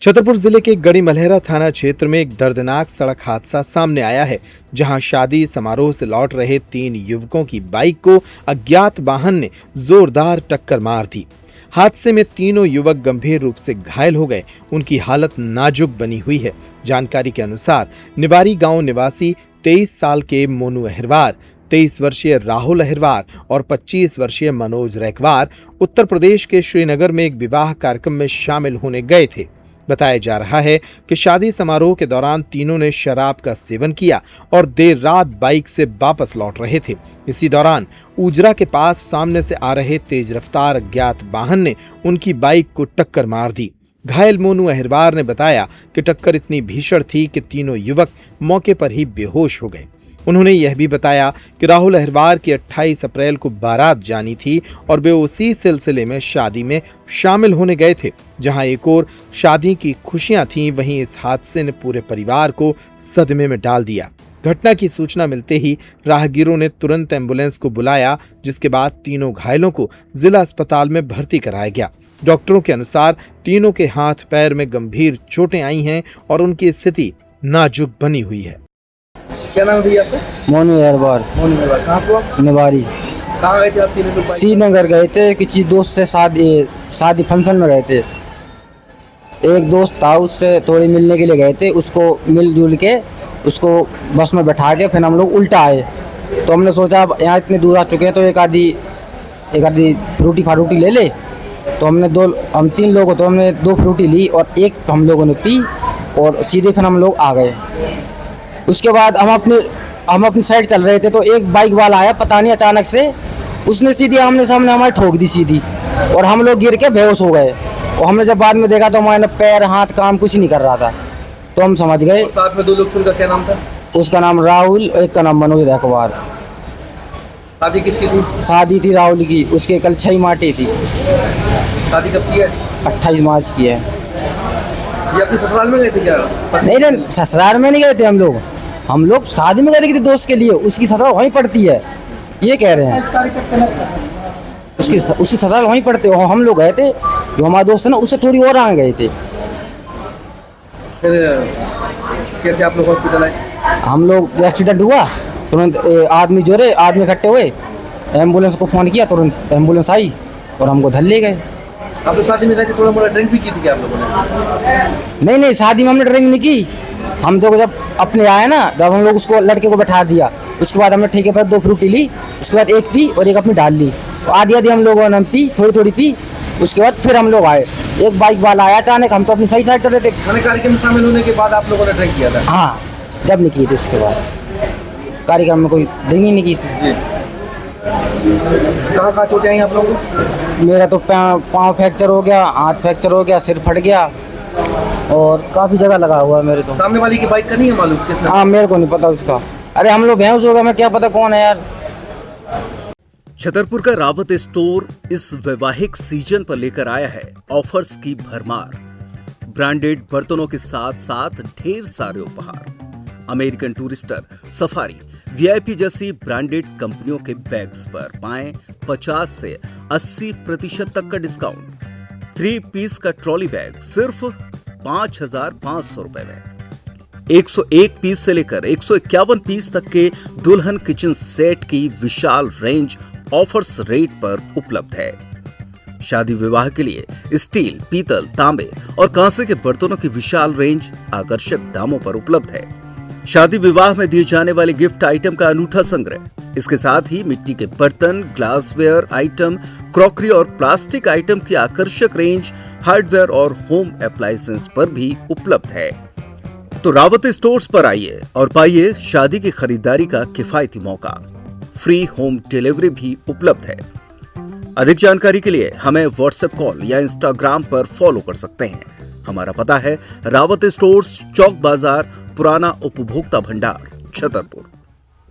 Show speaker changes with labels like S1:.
S1: छतरपुर जिले के गड़ी मलहरा थाना क्षेत्र में एक दर्दनाक सड़क हादसा सामने आया है, जहां शादी समारोह से लौट रहे 3 युवकों की बाइक को अज्ञात वाहन ने जोरदार टक्कर मार दी। हादसे में तीनों युवक गंभीर रूप से घायल हो गए। उनकी हालत नाजुक बनी हुई है। जानकारी के अनुसार निवारी गांव निवासी 23 साल के मोनू अहिरवार, 23 वर्षीय राहुल अहिरवार और 25 वर्षीय मनोज रैकवार उत्तर प्रदेश के श्रीनगर में एक विवाह कार्यक्रम में शामिल होने गए थे। बताया जा रहा है कि शादी समारोह के दौरान तीनों ने शराब का सेवन किया और देर रात बाइक से वापस लौट रहे थे। इसी दौरान उजरा के पास सामने से आ रहे तेज रफ्तार अज्ञात वाहन ने उनकी बाइक को टक्कर मार दी। घायल मोनू अहिरवार ने बताया कि टक्कर इतनी भीषण थी कि तीनों युवक मौके पर ही बेहोश हो गए। उन्होंने यह भी बताया कि राहुल अहिरवार की 28 अप्रैल को बारात जानी थी और वे उसी सिलसिले में शादी में शामिल होने गए थे। जहां एक और शादी की खुशियां थीं, वहीं इस हादसे ने पूरे परिवार को सदमे में डाल दिया। घटना की सूचना मिलते ही राहगीरों ने तुरंत एम्बुलेंस को बुलाया, जिसके बाद तीनों घायलों को जिला अस्पताल में भर्ती कराया गया। डॉक्टरों के अनुसार तीनों के हाथ पैर में गंभीर चोटें आई हैं और उनकी स्थिति नाजुक बनी हुई है।
S2: क्या नाम है भैया आपका?
S3: मोनू अहिरवार।
S2: मोनू अहिरवार। कहाँ पे आप?
S3: निवारी।
S2: कहाँ गए थे आप तीनों लोग?
S3: श्रीनगर गए थे, किसी दोस्त से शादी फंक्शन में गए थे। एक दोस्त था, उससे थोड़ी मिलने के लिए गए थे। उसको मिलजुल के उसको बस में बैठा के फिर हम लोग उल्टा आए। तो हमने सोचा अब यहाँ इतने दूर आ चुके हैं तो एक आधी फ्रूटी फारूटी ले ले। तो हम 3 लोग तो हमने 2 फ्रूटी ली और एक हम लोगों ने पी और सीधे फिर हम लोग आ गए। उसके बाद हम अपनी साइड चल रहे थे तो एक बाइक वाला आया, पता नहीं अचानक से उसने सीधी आमने सामने हमारे ठोक दी सीधी और हम लोग गिर के बेहोश हो गए। और हमने जब बाद में देखा तो हमारे पैर हाथ काम कुछ नहीं कर रहा था, तो हम समझ गए।
S2: और साथ में 2 लोग थे, उनका क्या नाम था?
S3: उसका नाम राहुल और एक का नाम मनोज रैकवार।
S2: शादी किसकी थी?
S3: शादी थी राहुल की, उसके कल 6 मार्च थी।
S2: शादी कब की है?
S3: 28 मार्च की है।
S2: ये अपने ससुराल में गए थे क्या?
S3: नहीं, ससुराल में नहीं गए थे हम लोग शादी में गए थे किसी दोस्त के लिए। उसकी ससुराल वहीं पड़ती है, ये कह रहे हैं। उसकी ससुराल वहीं पड़ते हो। हम लोग गए थे, जो हमारे दोस्त है ना, उससे थोड़ी और आगे गए थे।
S2: फिर कैसे आप लोग हॉस्पिटल आए?
S3: हम लोग एक्सीडेंट हुआ, तुरंत आदमी इकट्ठे हुए, एम्बुलेंस को फ़ोन किया, तुरंत एम्बुलेंस आई और हमको धर ले गए।
S2: आप लोग शादी में गए थे, थोड़ा मोड़ा ड्रिंक भी की थी क्या आप लोगों ने?
S3: नहीं, शादी में हमने ड्रिंक नहीं की। हम तो जब अपने आए ना, जब हम लोग उसको लड़के को बैठा दिया, उसके बाद हमने ठेके पर 2 फ्रूटी ली, उसके बाद एक पी और एक अपनी डाल ली। आधी हम लोगों ने पी, थोड़ी पी। उसके बाद फिर हम लोग आए, एक बाइक वाला आया अचानक। हम तो अपनी सही साइड कर रहे थे।
S2: खाने कार्यक्रम में शामिल होने के बाद आप लोगों ने ड्रिंक किया था?
S3: हाँ, जब नहीं किए थे उसके बाद कार्यक्रम में कोई ड्रिंक ही नहीं की थी।
S2: कहाँ चोटें आई आप लोगों को?
S3: मेरा तो पाँव फ्रैक्चर हो गया, हाथ फ्रैक्चर हो गया, सिर फट गया और काफ़ी जगह लगा हुआ है मेरे तो।
S2: सामने वाली की बाइक का नहीं है मालूम किसने?
S3: हाँ, मेरे को नहीं पता उसका। अरे हम लोग बेहोश हो गए, मैं क्या पता कौन है यार।
S4: छतरपुर का रावत स्टोर इस वैवाहिक सीजन पर लेकर आया है ऑफर्स की भरमार। ब्रांडेड बर्तनों के साथ साथ ढेर सारे उपहार। अमेरिकन टूरिस्टर, सफारी, वीआईपी जैसी ब्रांडेड कंपनियों के बैग्स पर पाएं 50 से 80% तक का डिस्काउंट। 3 पीस का ट्रॉली बैग सिर्फ 5,500 रुपए में। 101 पीस से लेकर 151 पीस तक के दुल्हन किचन सेट की विशाल रेंज ऑफर्स रेट पर उपलब्ध है। शादी विवाह के लिए स्टील, पीतल, तांबे और कांसे के बर्तनों की विशाल रेंज आकर्षक दामों पर उपलब्ध है। शादी विवाह में दिए जाने वाले गिफ्ट आइटम का अनूठा संग्रह, इसके साथ ही मिट्टी के बर्तन, ग्लासवेयर आइटम, क्रॉकरी और प्लास्टिक आइटम की आकर्षक रेंज हार्डवेयर और होम अप्लायंसेस पर भी उपलब्ध है। तो रावत स्टोर्स पर आइए और पाइए शादी की खरीदारी का किफायती मौका। फ्री होम डिलीवरी भी उपलब्ध है। अधिक जानकारी के लिए हमें व्हाट्सएप कॉल या इंस्टाग्राम पर फॉलो कर सकते हैं। हमारा पता है रावत स्टोर्स, चौक बाजार, पुराना उपभोक्ता भंडार, छतरपुर।